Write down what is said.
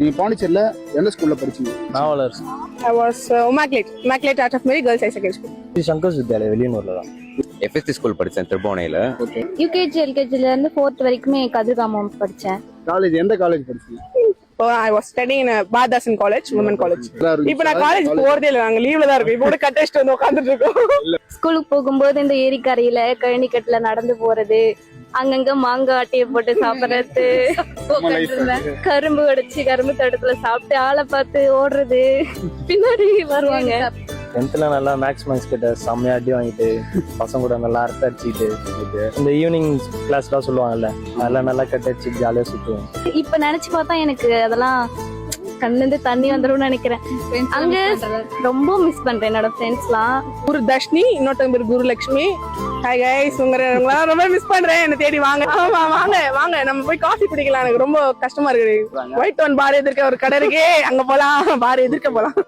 நீங்க பாண்டிச்சேரியில எந்த ஸ்கூல்ல படிச்சீங்க? நாவலர் I was Immaculate Art of Mary Girls High Secondary School. Shankar Vidyalaya வெளியூர்ல தான். எஃப்எஸ்சி ஸ்கூல் படித்தேன் திருபுவனையில். ஓகே. யூகேஜி எல்கேஜில இருந்து 4th வரைக்குமே கதிர்காமம் படிச்சேன். காலேஜ் எந்த காலேஜ் படிச்சீங்க? I was studying in Badasan College, Women College. இப்போ நான் காலேஜ் போறதே இல்லை, நாங்க லீவ்ல தான் இருக்கோம். இப்போ கூட கட்டடிச்சிட்டு வந்து உட்காந்துட்டு இருக்கோம். ஸ்கூலுக்கு போகும்போது இந்த ஏரிக்கரையில கழனிக்கட்டுல நடந்து போறது, அங்கங்க மாங்காய் ஆட்டியை போட்டு சாப்பிடுறது, கரும்பு உடைச்சு கரும்பு தோட்டத்துல சாப்பிட்டு ஆளை பார்த்து ஓடுறது, பின்னாடி வருவாங்க. 10th நல்லா மேக்ஸ் கிட்ட செம்மையா அடி வாங்கிட்டு பசங்க கூட நல்லா அரட்டை அடிச்சுட்டு இந்த ஈவினிங் கிளாஸ்லாம் சொல்லுவாங்கல்ல, அதெல்லாம் நல்லா கட்ட அடிச்சு ஜாலியா சுத்துவோம். இப்ப நினைச்சு பார்த்தா எனக்கு அதெல்லாம் கண்ணுந்து தண்ணி வந்துடும் நினைக்கிறேன். அங்க ரொம்ப மிஸ் பண்றேன் என்னோட ஃப்ரெண்ட்ஸ்லாம். குரு தர்ஷினி, இன்னொருத்தங்க பேர் குருலட்சுமி. ஹாய் கைஸ், உங்களெல்லாம் ரொம்ப மிஸ் பண்றேன். என்ன தேடி வாங்க. ஆமா வாங்க வாங்க, நம்ம போய் காஃபி குடிக்கலாம். எனக்கு ரொம்ப கஷ்டமா இருக்கு. ஒயிட் ஒன் பார் எதிர்க்க ஒரு கடை இருக்கே, அங்க போலாம். பார் எதிர்க்க போலாம்.